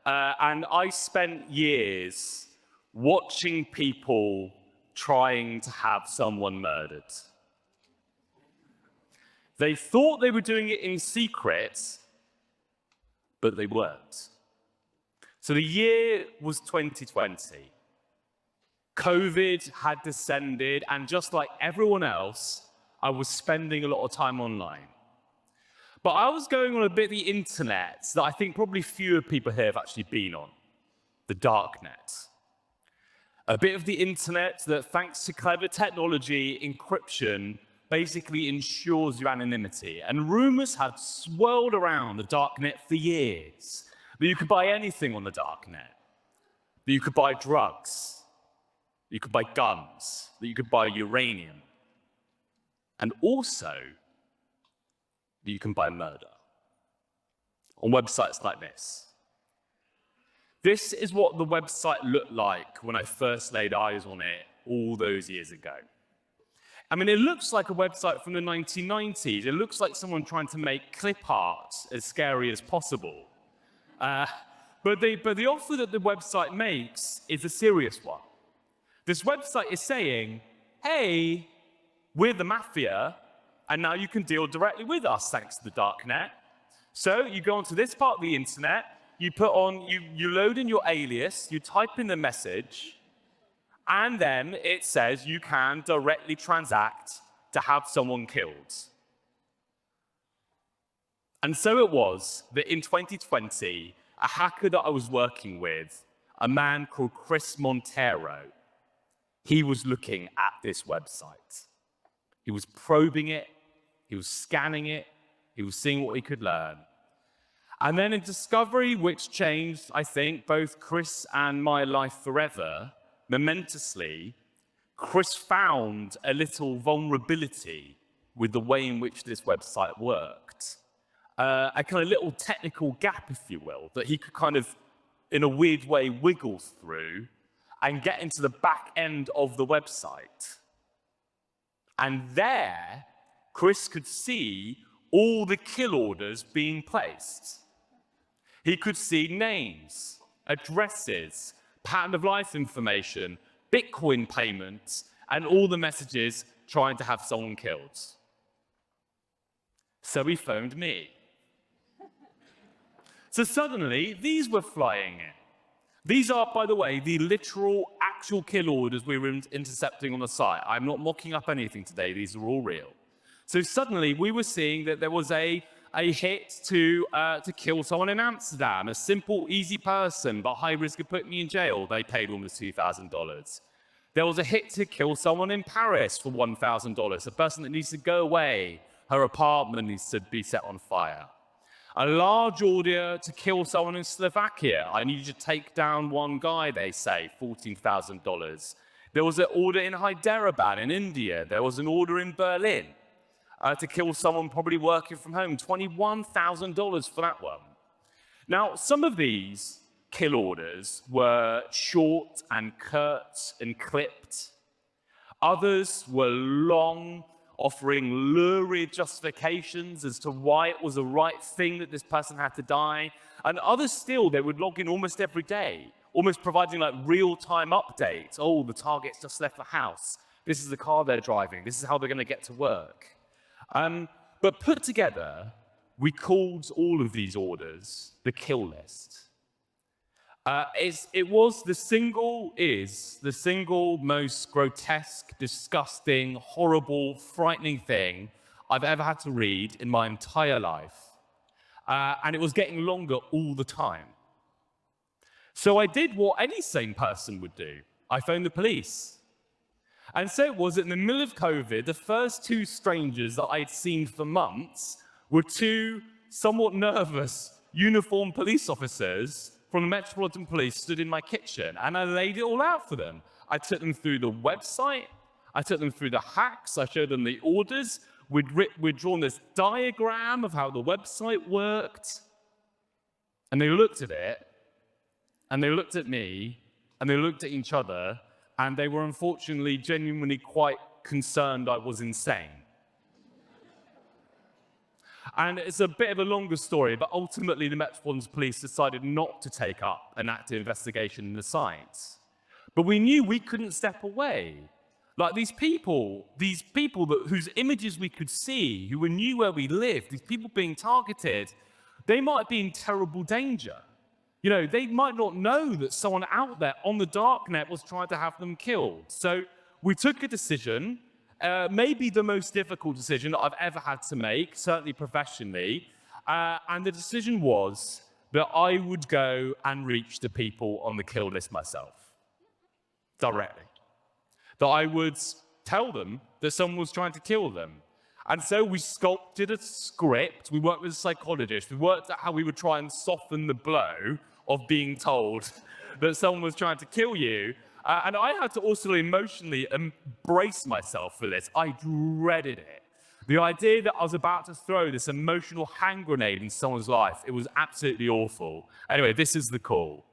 And I spent years watching people trying to have someone murdered. They thought they were doing it in secret, but they weren't. So the year was 2020. COVID had descended, and just like everyone else, I was spending a lot of time online. But I was going on a bit of the internet that I think probably fewer people here have actually been on, the dark net. A bit of the internet that, thanks to clever technology, encryption, basically ensures your anonymity. And rumors had swirled around the dark net for years, that you could buy anything on the dark net, that you could buy drugs, that you could buy guns, that you could buy uranium, and also that you can buy murder on websites like this. This is what the website looked like when I first laid eyes on it all those years ago. I mean, it looks like a website from the 1990s. It looks like someone trying to make clip art as scary as possible. But the offer that the website makes is a serious one. This website is saying, hey, we're the mafia, and now you can deal directly with us thanks to the darknet. So you go onto this part of the internet, you load in your alias, you type in the message, and then it says you can directly transact to have someone killed. And so it was that in 2020, a hacker that I was working with, a man called Chris Montero, he was looking at this website. He was probing it, he was scanning it, he was seeing what he could learn. And then in discovery, which changed, I think, both Chris and my life forever, momentously, Chris found a little vulnerability with the way in which this website worked. A kind of little technical gap, if you will, that he could kind of, in a weird way, wiggle through and get into the back end of the website. And there, Chris could see all the kill orders being placed. He could see names, addresses, pattern of life information, Bitcoin payments, and all the messages trying to have someone killed. So he phoned me. So suddenly, these were flying in. These are, by the way, the literal, actual kill orders we were intercepting on the site. I'm not mocking up anything today. These are all real. So suddenly, we were seeing that there was a hit to kill someone in Amsterdam, a simple, easy person, but high risk of putting me in jail. They paid almost $2,000. There was a hit to kill someone in Paris for $1,000, a person that needs to go away. Her apartment needs to be set on fire. A large order to kill someone in Slovakia. I need you to take down one guy, they say, $14,000. There was an order in Hyderabad in India. There was an order in Berlin to kill someone probably working from home, $21,000 for that one. Now, some of these kill orders were short and curt and clipped. Others were long, offering lurid justifications as to why it was the right thing that this person had to die. And others still, they would log in almost every day, almost providing like real-time updates. Oh, the target's just left the house. This is the car they're driving. This is how they're going to get to work. But put together, we called all of these orders the kill list. It was the single most grotesque, disgusting, horrible, frightening thing I've ever had to read in my entire life. And it was getting longer all the time. So I did what any sane person would do. I phoned the police. And so it was that in the middle of COVID, the first two strangers that I'd seen for months were two somewhat nervous uniformed police officers from the Metropolitan Police stood in my kitchen, and I laid it all out for them. I took them through the website, I took them through the hacks, I showed them the orders, we'd drawn this diagram of how the website worked, and they looked at it, and they looked at me, and they looked at each other, and they were unfortunately genuinely quite concerned I was insane. And it's a bit of a longer story, but ultimately the Metropolitan Police decided not to take up an active investigation into the site. But we knew we couldn't step away. Like these people whose images we could see, who knew where we lived, these people being targeted, they might be in terrible danger. You know, they might not know that someone out there on the darknet was trying to have them killed. So we took a decision, maybe the most difficult decision that I've ever had to make, certainly professionally. And the decision was that I would go and reach the people on the kill list myself, directly. That I would tell them that someone was trying to kill them. And so we sculpted a script, we worked with a psychologist, we worked out how we would try and soften the blow of being told that someone was trying to kill you. And I had to also emotionally embrace myself for this. I dreaded it. The idea that I was about to throw this emotional hand grenade in someone's life, it was absolutely awful. Anyway, this is the call.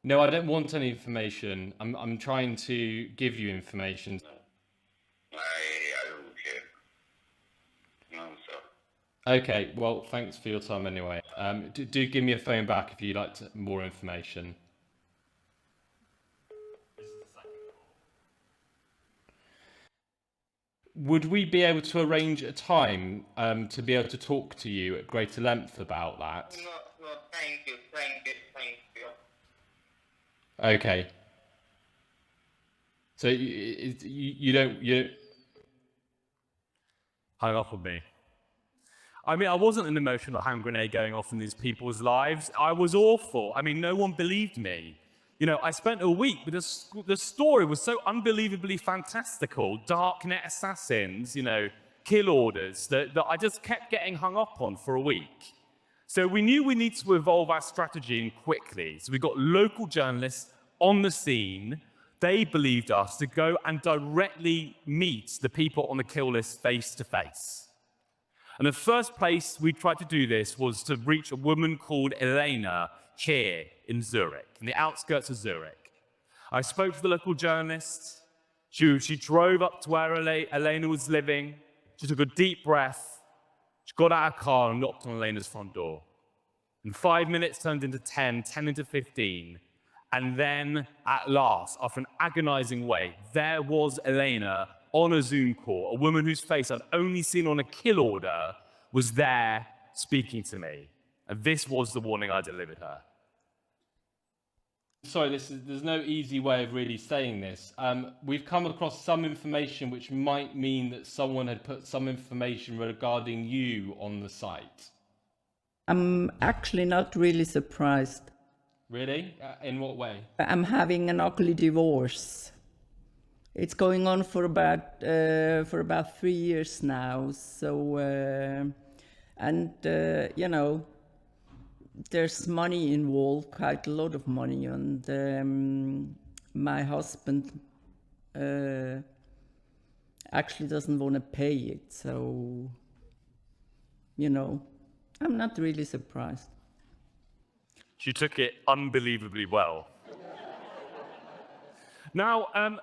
No, I don't want any information. I'm trying to give you information. I don't care. No, sir. Okay, well, thanks for your time anyway. Do give me a phone back if you'd like more information. Would we be able to arrange a time to be able to talk to you at greater length about that? No, thank you. Okay. So you don't Hung up on me. I mean, I wasn't an emotional hand grenade going off in these people's lives. I was awful. I mean, no one believed me. You know, I spent a week, but the story was so unbelievably fantastical. Darknet assassins, you know, kill orders, that I just kept getting hung up on for a week. So we knew we needed to evolve our strategy and quickly. So we got local journalists on the scene. They believed us to go and directly meet the people on the kill list face to face. And the first place we tried to do this was to reach a woman called Elena here in Zurich, in the outskirts of Zurich. I spoke to the local journalist. She drove up to where Elena was living. She took a deep breath. She got out of her car and knocked on Elena's front door. And 5 minutes turned into 10, 10 into 15. And then, at last, after an agonizing wait, there was Elena on a Zoom call, a woman whose face I'd only seen on a kill order, was there speaking to me. And this was the warning I delivered her. Sorry, there's no easy way of really saying this. We've come across some information which might mean that someone had put some information regarding you on the site. I'm actually not really surprised. Really? In what way? I'm having an ugly divorce. It's going on for about 3 years now. So, you know, there's money involved, quite a lot of money, and my husband actually doesn't want to pay it. So, you know, I'm not really surprised. She took it unbelievably well. Now, an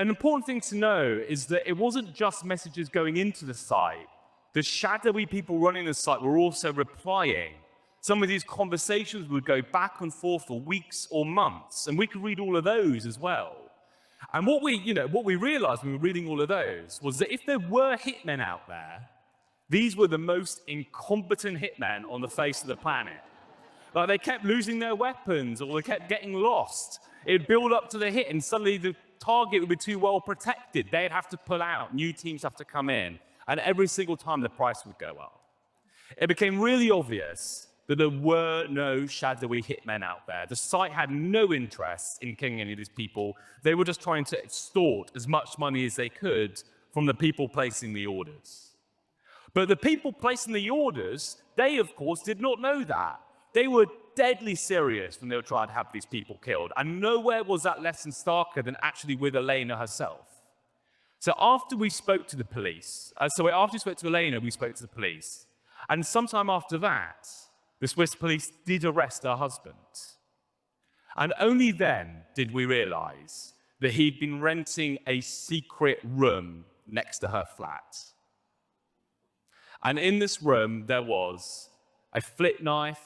important thing to know is that it wasn't just messages going into the site. The shadowy people running the site were also replying. Some of these conversations would go back and forth for weeks or months, and we could read all of those as well. And what we realized when we were reading all of those was that if there were hitmen out there, these were the most incompetent hitmen on the face of the planet. Like, they kept losing their weapons, or they kept getting lost. It'd build up to the hit, and suddenly the target would be too well protected. They'd have to pull out, new teams have to come in, and every single time the price would go up. It became really obvious that there were no shadowy hitmen out there. The site had no interest in killing any of these people. They were just trying to extort as much money as they could from the people placing the orders. But the people placing the orders, they, of course, did not know that. They were deadly serious when they were trying to have these people killed. And nowhere was that lesson starker than actually with Elena herself. So after we spoke to the police, after we spoke to Elena, we spoke to the police. And sometime after that, the Swiss police did arrest her husband. And only then did we realize that he'd been renting a secret room next to her flat. And in this room, there was a flip knife,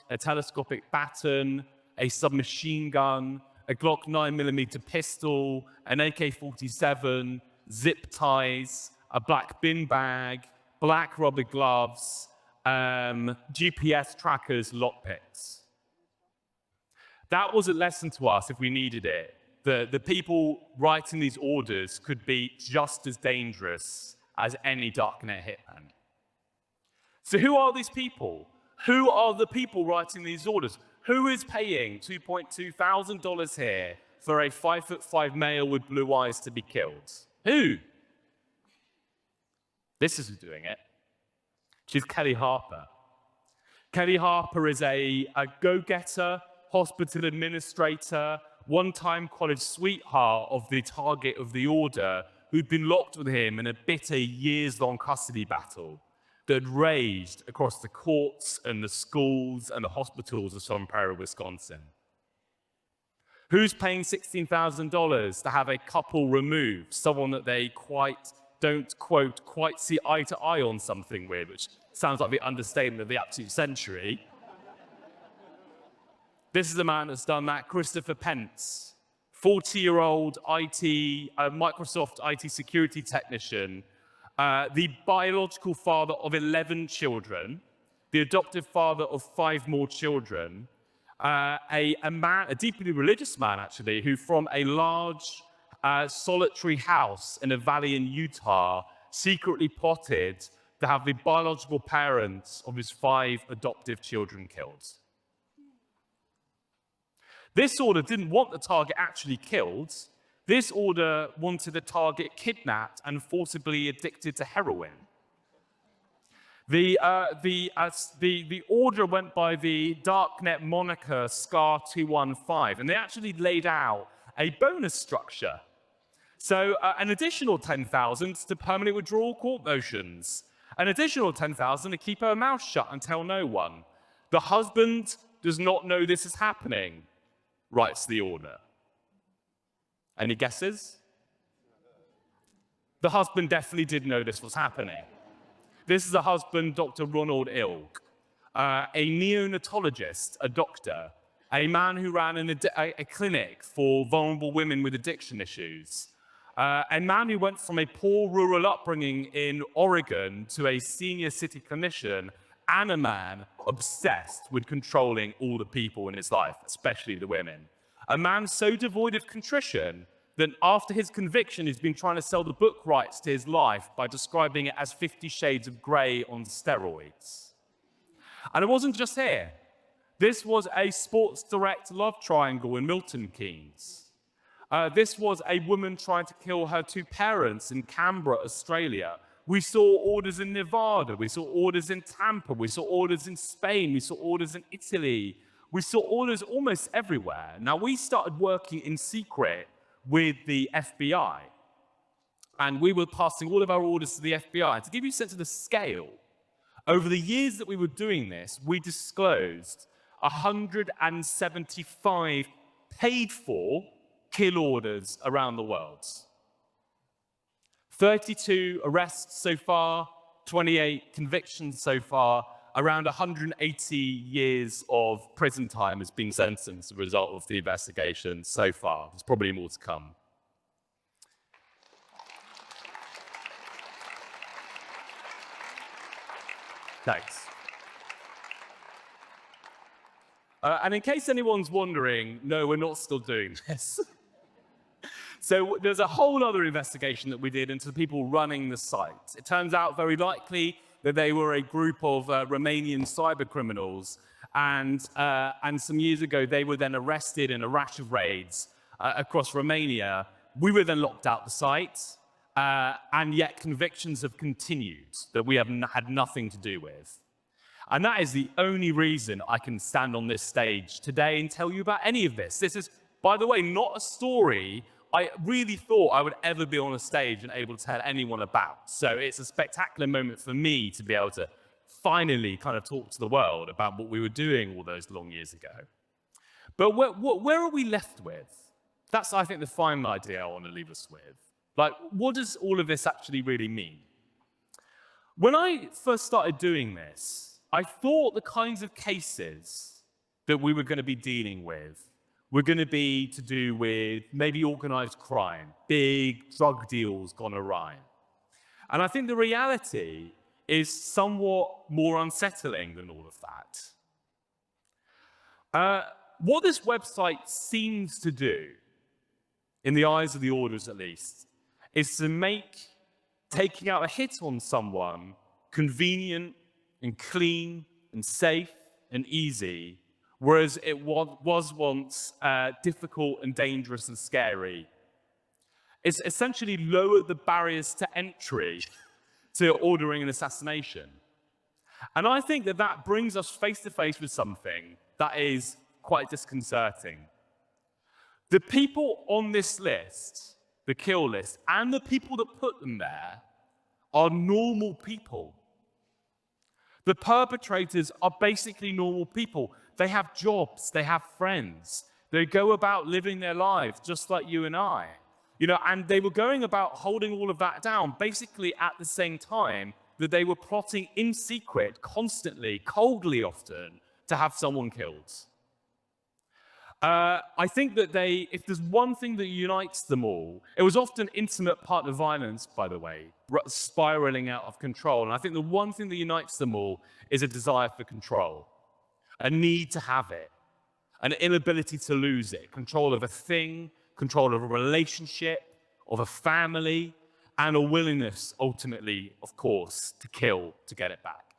a telescopic baton, a submachine gun, a Glock 9mm pistol, an AK-47, zip ties, a black bin bag, black rubber gloves, GPS trackers, lockpicks. That was a lesson to us if we needed it. The people writing these orders could be just as dangerous as any darknet hitman. So who are these people? Who are the people writing these orders? Who is paying $2,200 here for a 5'5" male with blue eyes to be killed? Who? This is who's doing it. She's Kelly Harper. Kelly Harper is a go-getter, hospital administrator, one-time college sweetheart of the target of the order who'd been locked with him in a bitter years-long custody battle that had raged across the courts and the schools and the hospitals of Sun Prairie, Wisconsin. Who's paying $16,000 to have a couple removed, someone that they don't, quote, quite see eye to eye on something with, which sounds like the understatement of the absolute century? This is a man that's done that, Christopher Pence, 40-year-old Microsoft IT security technician, the biological father of 11 children, the adoptive father of 5 more children, a deeply religious man, actually, who from a large solitary house in a valley in Utah secretly plotted to have the biological parents of his 5 adoptive children killed. This order didn't want the target actually killed. This order wanted the target kidnapped and forcibly addicted to heroin. The order went by the darknet moniker SCAR-215, and they actually laid out a bonus structure. So an additional $10,000 to permanently withdraw court motions, an additional $10,000 to keep her mouth shut and tell no one. The husband does not know this is happening, writes the order. Any guesses? The husband definitely did know this was happening. This is a husband, Dr. Ronald Ilg, a neonatologist, a doctor, a man who ran a clinic for vulnerable women with addiction issues, a man who went from a poor rural upbringing in Oregon to a senior city clinician, and a man obsessed with controlling all the people in his life, especially the women. A man so devoid of contrition that after his conviction, he's been trying to sell the book rights to his life by describing it as 50 Shades of Grey on steroids. And it wasn't just here. This was a Sports Direct love triangle in Milton Keynes. This was a woman trying to kill her 2 parents in Canberra, Australia. We saw orders in Nevada, we saw orders in Tampa, we saw orders in Spain, we saw orders in Italy. We saw orders almost everywhere. Now, we started working in secret with the FBI, and we were passing all of our orders to the FBI. To give you a sense of the scale, over the years that we were doing this, we disclosed 175 paid-for kill orders around the world. 32 arrests so far, 28 convictions so far, around 180 years of prison time has been sentenced as a result of the investigation so far. There's probably more to come. Thanks. And in case anyone's wondering, no, we're not still doing this. So there's a whole other investigation that we did into the people running the site. It turns out very likely that they were a group of Romanian cyber criminals, and some years ago they were then arrested in a rash of raids across Romania. We were then locked out the site, and yet convictions have continued that we have had nothing to do with. And that is the only reason I can stand on this stage today and tell you about any of this. This is, by the way, not a story I really thought I would ever be on a stage and able to tell anyone about. So it's a spectacular moment for me to be able to finally kind of talk to the world about what we were doing all those long years ago. But where are we left with? That's, I think, the final idea I want to leave us with. Like, what does all of this actually really mean? When I first started doing this, I thought the kinds of cases that we were going to be dealing with were going to be to do with maybe organized crime, big drug deals gone awry. And I think the reality is somewhat more unsettling than all of that. What this website seems to do, in the eyes of the orders at least, is to make taking out a hit on someone convenient and clean and safe and easy, whereas it was once difficult and dangerous and scary. It's essentially lowered the barriers to entry to ordering an assassination. And I think that that brings us face to face with something that is quite disconcerting. The people on this list, the kill list, and the people that put them there are normal people. The perpetrators are basically normal people. They have jobs, they have friends, they go about living their lives just like you and I. And they were going about holding all of that down basically at the same time that they were plotting in secret, constantly, coldly often, to have someone killed. I think that if there's one thing that unites them all, it was often intimate partner violence, by the way, spiraling out of control. And I think the one thing that unites them all is a desire for control, a need to have it, an inability to lose it, control of a thing, control of a relationship, of a family, and a willingness, ultimately, of course, to kill to get it back.